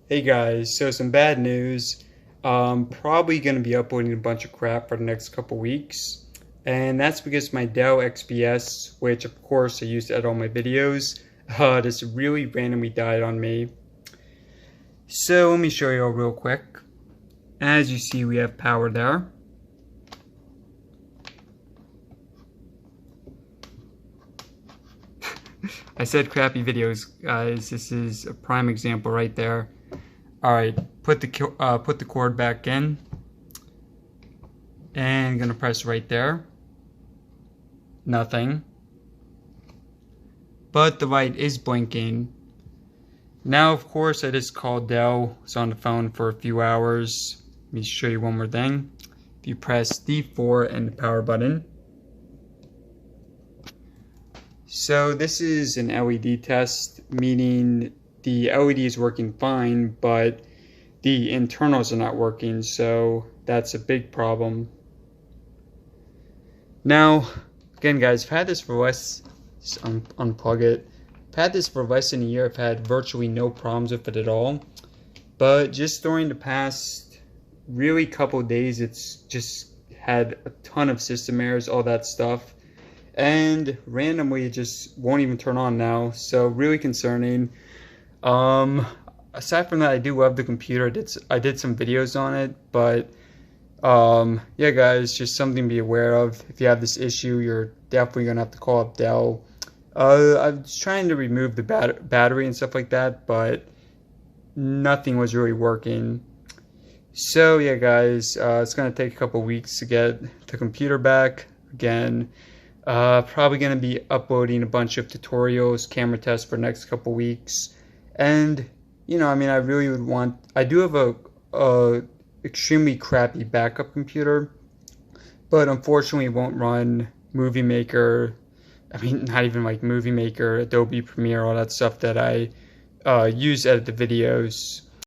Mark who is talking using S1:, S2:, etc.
S1: Hey guys, so some bad news. Probably going to be uploading a bunch of crap for the next couple weeks. And that's because my Dell XPS, which of course I use to edit all my videos, just really randomly died on me. So let me show you all real quick. As you see, we have power there. I said crappy videos, guys. This is a prime example right there. Alright, put the cord back in. And gonna press right there. Nothing. But the light is blinking. Now, of course, I just called Dell. I was on the phone for a few hours. Let me show you one more thing. If you press D4 and the power button. So this is an LED test, meaning the LED is working fine, but the internals are not working, so that's a big problem. Now, again guys, I've had this for less, unplug it. I've had this for less than a year. I've had virtually no problems with it at all. But just during the past really couple of days, it's just had a ton of system errors, all that stuff. And randomly it just won't even turn on now, so really concerning. Aside from that, I do love the computer. I did some videos on it, but yeah guys, just something to be aware of. If you have this issue, you're definitely gonna have to call up Dell. I was trying to remove the battery and stuff like that, but nothing was really working. So yeah guys, it's gonna take a couple weeks to get the computer back again. Probably going to be uploading a bunch of tutorials, camera tests for the next couple weeks. And, you know, I mean, I do have a extremely crappy backup computer, but unfortunately it won't run Movie Maker. I mean, not even like Movie Maker, Adobe Premiere, all that stuff that I use to edit the videos.